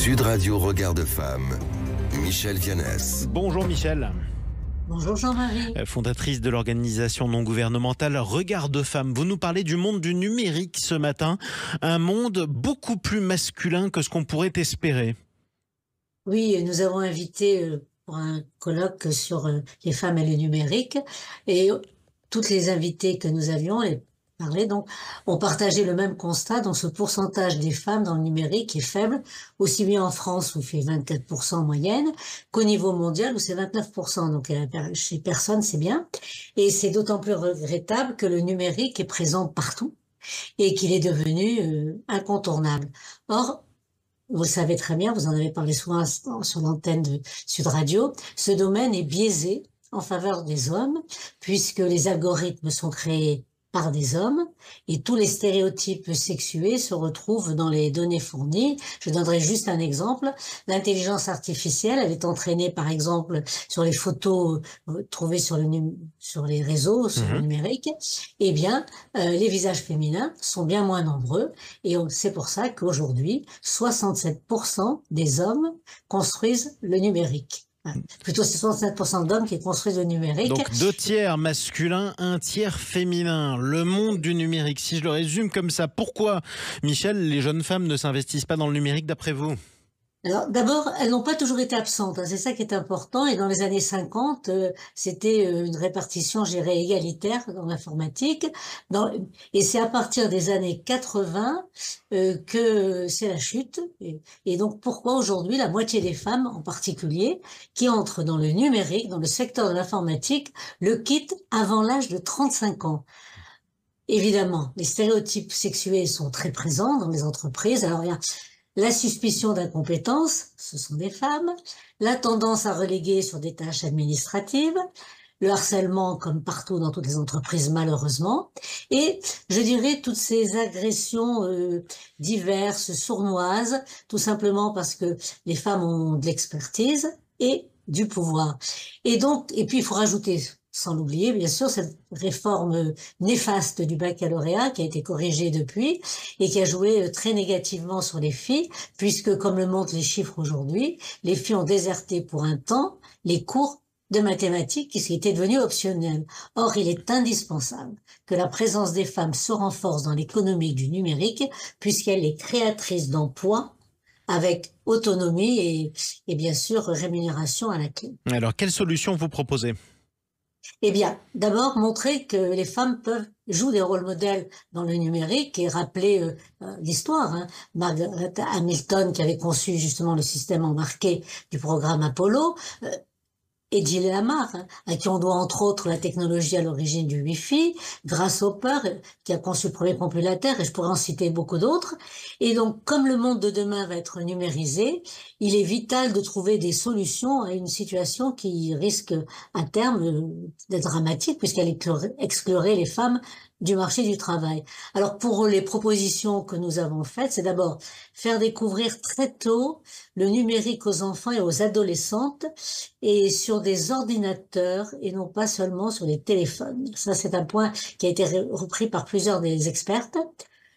Sud Radio Regard de Femme, Michèle Vianès. Bonjour Michèle. Bonjour Jean-Marie. Fondatrice de l'organisation non gouvernementale Regard de Femme. Vous nous parlez du monde du numérique ce matin. Un monde beaucoup plus masculin que ce qu'on pourrait espérer. Oui, nous avons invité pour un colloque sur les femmes et le numérique. Et toutes les invitées que nous avions parlé, donc, ont partagé le même constat. Donc, ce pourcentage des femmes dans le numérique est faible, aussi bien en France où il fait 24% en moyenne, qu'au niveau mondial où c'est 29%. Donc, chez personne, c'est bien. Et c'est d'autant plus regrettable que le numérique est présent partout et qu'il est devenu incontournable. Or, vous le savez très bien, vous en avez parlé souvent sur l'antenne de Sud Radio, ce domaine est biaisé en faveur des hommes, puisque les algorithmes sont créés par des hommes et tous les stéréotypes sexués se retrouvent dans les données fournies. Je donnerai juste un exemple. L'intelligence artificielle, elle est entraînée par exemple sur les photos trouvées sur les réseaux, sur le numérique. Eh bien, les visages féminins sont bien moins nombreux et c'est pour ça qu'aujourd'hui, 67% des hommes construisent le numérique. Plutôt c'est 67% d'hommes qui construisent le numérique. Donc 2 tiers masculins, 1 tiers féminin. Le monde du numérique, si je le résume comme ça, pourquoi, Michèle, les jeunes femmes ne s'investissent pas dans le numérique d'après vous ? Alors, d'abord, elles n'ont pas toujours été absentes, c'est ça qui est important. Et dans les années 50, c'était une répartition, je dirais, égalitaire dans l'informatique. Et c'est à partir des années 80 que c'est la chute. Et donc, pourquoi aujourd'hui la moitié des femmes, en particulier, qui entrent dans le numérique, dans le secteur de l'informatique, le quittent avant l'âge de 35 ans. Évidemment, les stéréotypes sexués sont très présents dans les entreprises. Alors, il y a la suspicion d'incompétence, ce sont des femmes, la tendance à reléguer sur des tâches administratives, le harcèlement comme partout dans toutes les entreprises malheureusement, et je dirais toutes ces agressions diverses, sournoises, tout simplement parce que les femmes ont de l'expertise et du pouvoir. Et puis il faut rajouter, sans l'oublier, bien sûr, cette réforme néfaste du baccalauréat qui a été corrigée depuis et qui a joué très négativement sur les filles, puisque, comme le montrent les chiffres aujourd'hui, les filles ont déserté pour un temps les cours de mathématiques qui étaient devenus optionnels. Or, il est indispensable que la présence des femmes se renforce dans l'économie du numérique, puisqu'elle est créatrice d'emplois, avec autonomie et bien sûr rémunération à la clé. Alors, quelle solution vous proposez ? Eh bien, d'abord, montrer que les femmes jouent des rôles modèles dans le numérique et rappeler l'histoire. Margaret Hamilton, qui avait conçu justement le système embarqué du programme Apollo, Eddie Lamar, à qui on doit entre autres la technologie à l'origine du Wi-Fi, Grace Hopper, qui a conçu le premier compilateur, et je pourrais en citer beaucoup d'autres. Et donc, comme le monde de demain va être numérisé, il est vital de trouver des solutions à une situation qui risque à terme d'être dramatique, puisqu'elle exclurait les femmes du marché du travail. Alors, pour les propositions que nous avons faites, c'est d'abord faire découvrir très tôt le numérique aux enfants et aux adolescentes et sur des ordinateurs et non pas seulement sur les téléphones. Ça, c'est un point qui a été repris par plusieurs des expertes.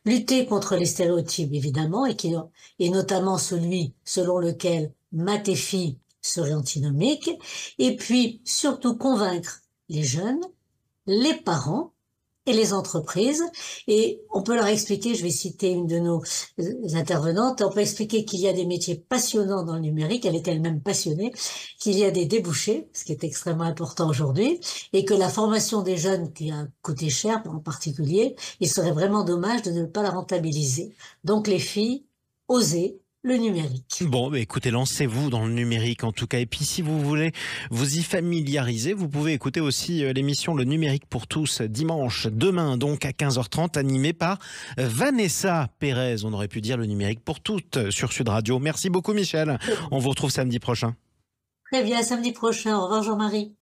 Lutter contre les stéréotypes, évidemment, et notamment celui selon lequel maths et filles seraient antinomiques. Et puis, surtout convaincre les jeunes, les parents, et les entreprises, et on peut leur expliquer, je vais citer une de nos intervenantes, on peut expliquer qu'il y a des métiers passionnants dans le numérique, elle est elle-même passionnée, qu'il y a des débouchés, ce qui est extrêmement important aujourd'hui, et que la formation des jeunes qui a coûté cher en particulier, il serait vraiment dommage de ne pas la rentabiliser. Donc les filles, osez le numérique. Bon, écoutez, lancez-vous dans le numérique en tout cas. Et puis si vous voulez vous y familiariser, vous pouvez écouter aussi l'émission Le Numérique pour tous dimanche, demain donc à 15h30, animée par Vanessa Pérez. On aurait pu dire Le Numérique pour toutes sur Sud Radio. Merci beaucoup Michèle. On vous retrouve samedi prochain. Très bien, samedi prochain. Au revoir Jean-Marie.